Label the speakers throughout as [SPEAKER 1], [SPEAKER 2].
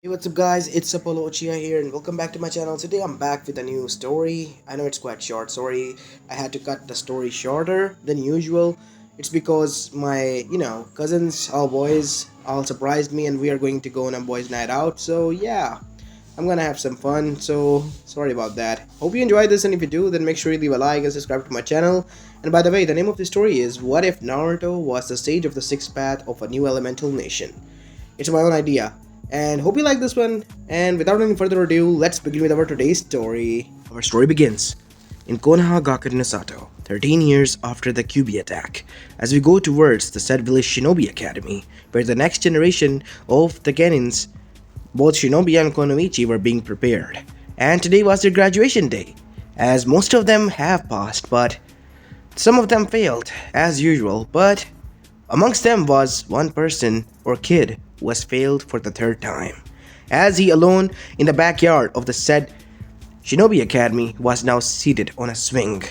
[SPEAKER 1] Hey, what's up, guys? It's Apollo Uchiha here, and welcome back to my channel. Today, I'm back with a new story. I know it's quite short. Sorry, I had to cut the story shorter than usual. It's because my, cousins, all boys, all surprised me, and we are going to go on a boys' night out. So, yeah, I'm gonna have some fun. So, sorry about that. Hope you enjoyed this, and if you do, then make sure you leave a like and subscribe to my channel. And by the way, the name of the story is What If Naruto Was the Sage of the Sixth Path of a New Elemental Nation? It's my own idea. And hope you like this one. And without any further ado, let's begin with our today's story. Our story begins in Konoha Gakuen Sato, 13 years after the Kyubi attack, as we go towards the said village Shinobi Academy, where the next generation of the Genins, both Shinobi and Konoichi, were being prepared. And today was their graduation day, as most of them have passed, but some of them failed, as usual, but amongst them was one person or kid who was failed for the third time, as he alone in the backyard of the said Shinobi Academy was now seated on a swing,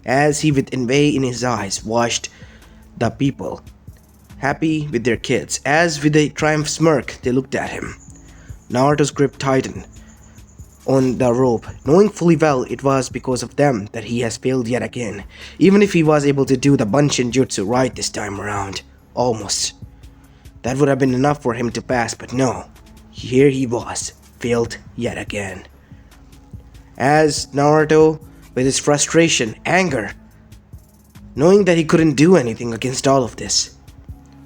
[SPEAKER 1] as he with envy in his eyes watched the people happy with their kids, as with a triumph smirk they looked at him. Naruto's grip tightened on the rope, knowing fully well it was because of them that he has failed yet again, even if he was able to do the Bunshin Jutsu right this time around. Almost. That would have been enough for him to pass, but no. Here he was, failed yet again. As Naruto, with his frustration, anger, knowing that he couldn't do anything against all of this,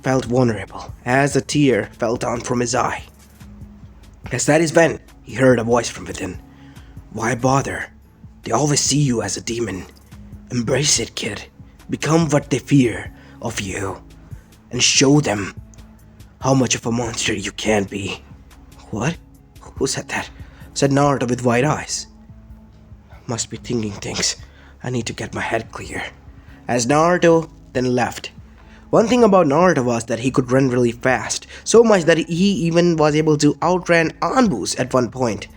[SPEAKER 1] felt vulnerable as a tear fell down from his eye. As that is when he heard a voice from within. Why bother? They always see you as a demon. Embrace it, kid. Become what they fear of you. And show them how much of a monster you can be. What? Who said that? Said Naruto with wide eyes. Must be thinking things. I need to get my head clear. As Naruto then left. One thing about Naruto was that he could run really fast, so much that he even was able to outrun Anbus at one point.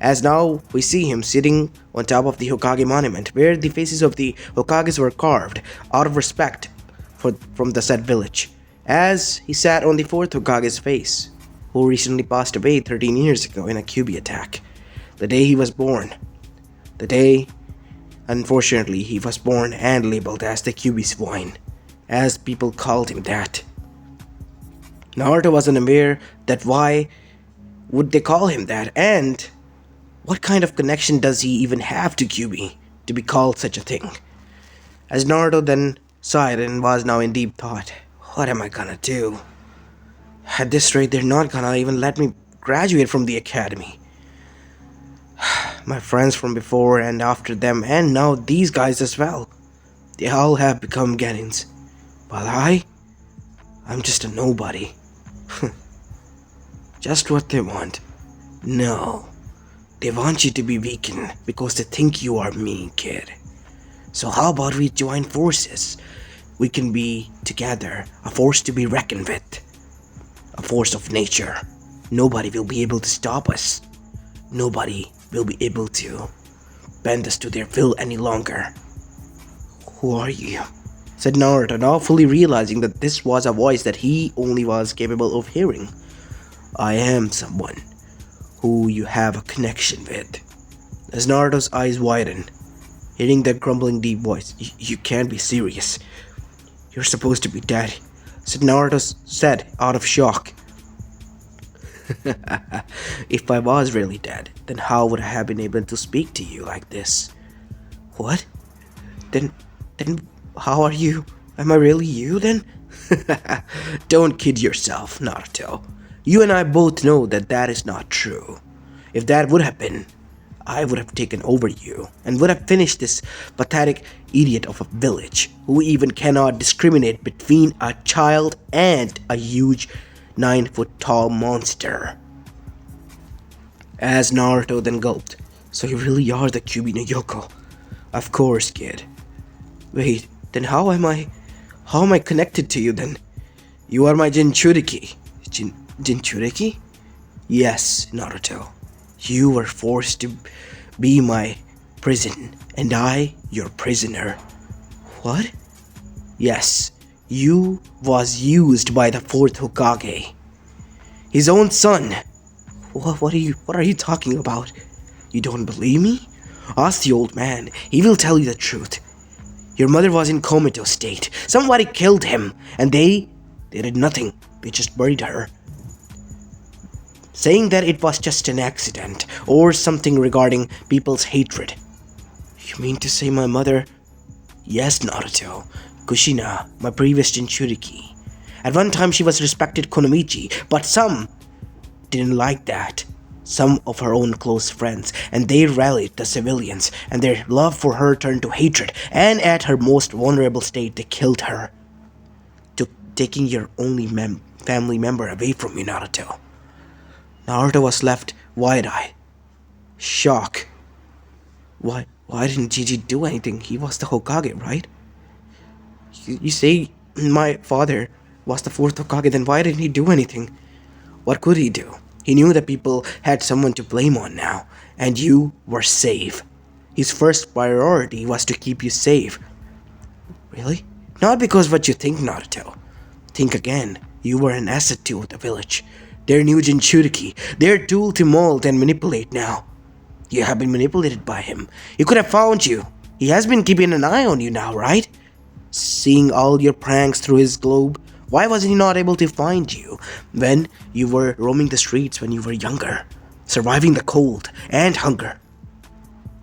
[SPEAKER 1] As now we see him sitting on top of the Hokage monument, where the faces of the Hokages were carved out of respect from the said village, as he sat on the fourth Hokage's face, who recently passed away 13 years ago in a Kyubi attack, the day he was born. The day, unfortunately, he was born and labeled as the Kyubi swine, as people called him that. Naruto wasn't aware that why would they call him that, and what kind of connection does he even have to Kyubi to be called such a thing? As Naruto then sighed and was now in deep thought, what am I gonna do? At this rate, they're not gonna even let me graduate from the academy. My friends from before and after them, and now these guys as well, they all have become Genins. While I'm just a nobody. Just what they want. No. They want you to be weakened because they think you are mean, kid. So how about we join forces? We can be together, a force to be reckoned with. A force of nature. Nobody will be able to stop us. Nobody will be able to bend us to their will any longer. Who are you? Said Naruto, now fully realizing that this was a voice that he only was capable of hearing. I am someone who you have a connection with. As Naruto's eyes widened, hearing that grumbling deep voice, You can't be serious. You're supposed to be dead, said Naruto said out of shock. If I was really dead, then how would I have been able to speak to you like this? What? Then how are you? Am I really you then? Don't kid yourself, Naruto. You and I both know that that is not true. If that would have been, I would have taken over you and would have finished this pathetic idiot of a village who even cannot discriminate between a child and a huge 9-foot tall monster. As Naruto then gulped, so you really are the Kyubi no Yoko? Of course, kid. Wait, then how am I connected to you then? You are my Jinchuriki. Jinchuriki? Yes, Naruto. You were forced to be my prison, and I your prisoner. What? Yes, you was used by the fourth Hokage. His own son. What are you talking about? You don't believe me? Ask the old man. He will tell you the truth. Your mother was in comatose state. Somebody killed him, and they did nothing. They just buried her, saying that it was just an accident or something regarding people's hatred. You mean to say my mother? Yes, Naruto. Kushina, my previous Jinchuriki. At one time she was respected Konomichi, but some didn't like that. Some of her own close friends, and they rallied the civilians, and their love for her turned to hatred, and at her most vulnerable state they killed her. Taking your only family member away from you, Naruto. Naruto was left wide-eyed. Shock. Why didn't Gigi do anything? He was the Hokage, right? You say my father was the fourth Hokage, then why didn't he do anything? What could he do? He knew that people had someone to blame on now, and you were safe. His first priority was to keep you safe. Really? Not because what you think, Naruto. Think again. You were an asset to the village. Their new Jinchuriki. Their tool to mold and manipulate now. You have been manipulated by him. He could have found you. He has been keeping an eye on you now, right? Seeing all your pranks through his globe. Why was he not able to find you when you were roaming the streets when you were younger, surviving the cold and hunger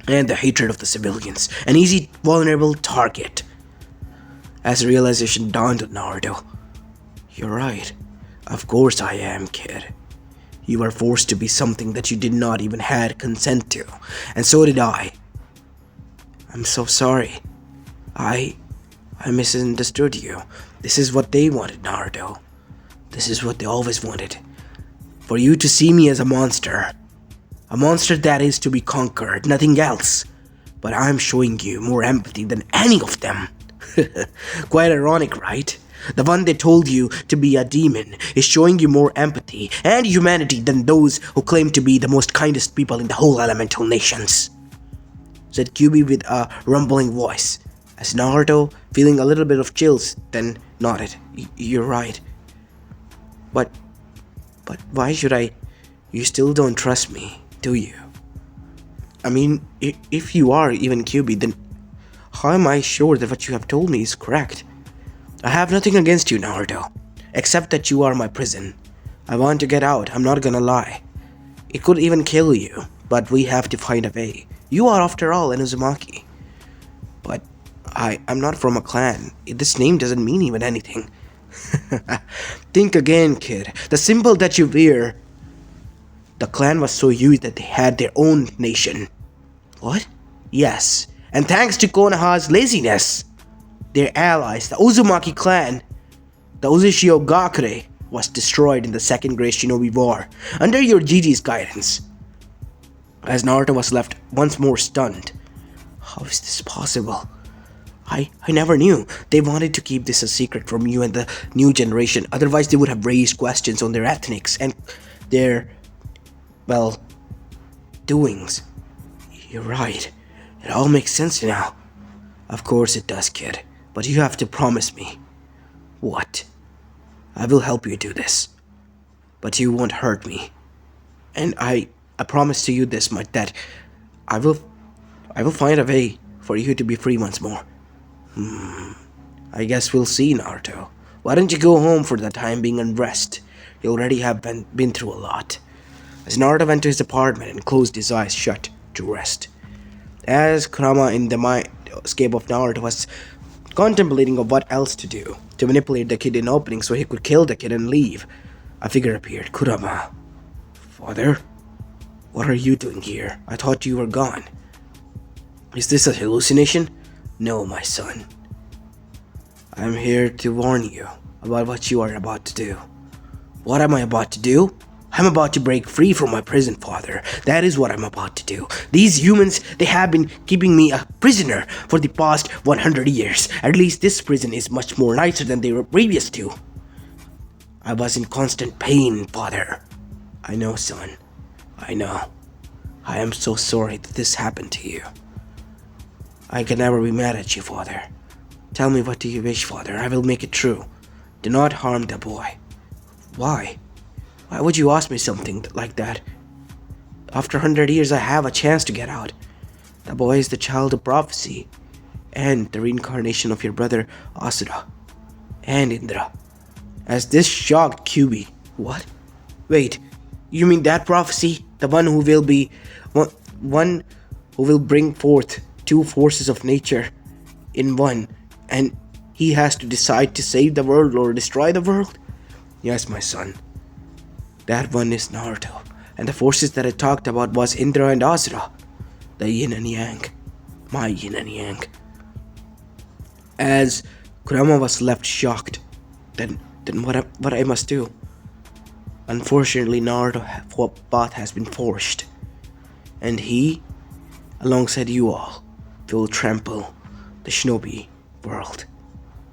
[SPEAKER 1] and the hatred of the civilians, an easy, vulnerable target? As realization dawned on Naruto. You're right. Of course I am, kid. You were forced to be something that you did not even had consent to, and so did I. I'm so sorry. I misunderstood you. This is what they wanted, Naruto. This is what they always wanted. For you to see me as a monster. A monster that is to be conquered, nothing else. But I'm showing you more empathy than any of them. Quite ironic, right? The one they told you to be a demon is showing you more empathy and humanity than those who claim to be the most kindest people in the whole elemental nations, said Kyuubi with a rumbling voice, as Naruto, feeling a little bit of chills, then nodded. You're right. But why should I? You still don't trust me, do you? I mean, if you are even Kyuubi, then how am I sure that what you have told me is correct? I have nothing against you, Naruto, except that you are my prison. I want to get out, I'm not gonna lie. It could even kill you, but we have to find a way. You are, after all, an Uzumaki. But I'm not from a clan. This name doesn't mean even anything. Think again, kid. The symbol that you wear. The clan was so huge that they had their own nation. What? Yes. And thanks to Konoha's laziness, their allies, the Uzumaki clan, the Uzishio Gakure, was destroyed in the Second Great Shinobi War, under your Gigi's guidance. As Naruto was left once more stunned. How is this possible? I never knew. They wanted to keep this a secret from you and the new generation, otherwise they would have raised questions on their ethnics and their, well, doings. You're right. It all makes sense now. Of course it does, kid. But you have to promise me. What? I will help you do this. But you won't hurt me. And I promise to you this much, that I will find a way for you to be free once more. I guess we'll see, Naruto. Why don't you go home for the time being and rest? You already have been through a lot. As Naruto went to his apartment and closed his eyes shut to rest. As Kurama, in the mindscape of Naruto, was contemplating of what else to do to manipulate the kid in opening so he could kill the kid and leave, a figure appeared. Kurama. Father? What are you doing here? I thought you were gone. Is this a hallucination? No, my son. I'm here to warn you about what you are about to do. What am I about to do? I'm about to break free from my prison, father. That is what I'm about to do. These humans, they have been keeping me a prisoner for the past 100 years. At least this prison is much more nicer than they were previous to. I was in constant pain, father. I know, son. I know. I am so sorry that this happened to you. I can never be mad at you, father. Tell me, what do you wish, father? I will make it true. Do not harm the boy. Why? Why would you ask me something like that? After 100 years, I have a chance to get out. The boy is the child of prophecy and the reincarnation of your brother Asura and Indra. As this shocked QB. What? Wait, you mean that prophecy? The one who will be one who will bring forth two forces of nature in one, and he has to decide to save the world or destroy the world? Yes, my son. That one is Naruto. And the forces that I talked about was Indra and Asura. The yin and yang. My yin and yang. As Kurama was left shocked, then what I must do? Unfortunately, Naruto's path has been forged, and he, alongside you all, will trample the shinobi world.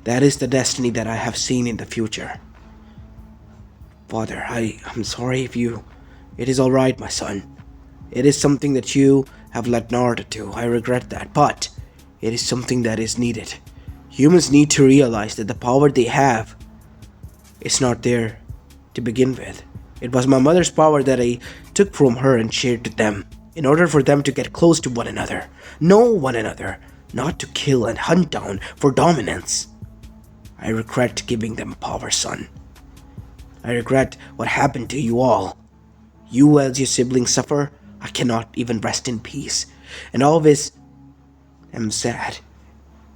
[SPEAKER 1] That is the destiny that I have seen in the future. Father, I'm sorry if you... It is alright, my son. It is something that you have let Naruto do. I regret that, but it is something that is needed. Humans need to realize that the power they have is not there to begin with. It was my mother's power that I took from her and shared to them, in order for them to get close to one another, know one another, not to kill and hunt down for dominance. I regret giving them power, son. I regret what happened to you all. You as your siblings suffer, I cannot even rest in peace, and always am sad.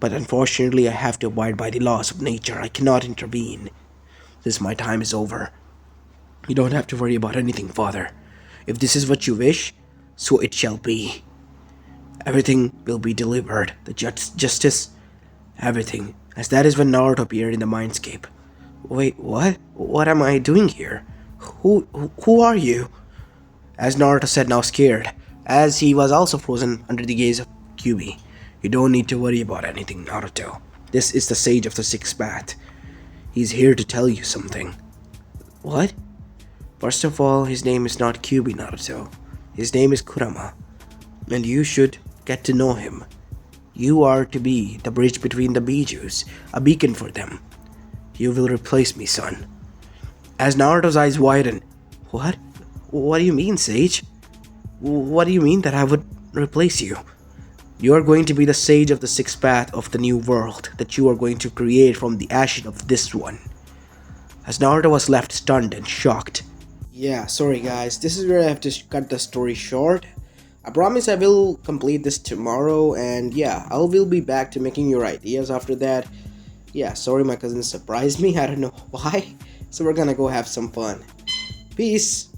[SPEAKER 1] But unfortunately, I have to abide by the laws of nature. I cannot intervene. Since my time is over. You don't have to worry about anything, Father. If this is what you wish, so it shall be. Everything will be delivered. The justice, everything. As that is when Naruto appeared in the mindscape. Wait, what? What am I doing here? Who are you? As Naruto said, now scared, as he was also frozen under the gaze of Kyuubi. You don't need to worry about anything, Naruto. This is the Sage of the Sixth Path. He's here to tell you something. What? First of all, his name is not Kyuubi, Naruto. His name is Kurama. And you should get to know him. You are to be the bridge between the Bijus, a beacon for them. You will replace me, son. As Naruto's eyes widen. What? What do you mean, Sage? What do you mean that I would replace you? You are going to be the Sage of the Sixth Path of the new world that you are going to create from the ashes of this one. As Naruto was left stunned and shocked. Yeah, sorry guys, this is where I have to cut the story short. I promise I will complete this tomorrow, and yeah, I will be back to making your ideas after that. Yeah, sorry my cousin surprised me, I don't know why. So we're gonna go have some fun. Peace!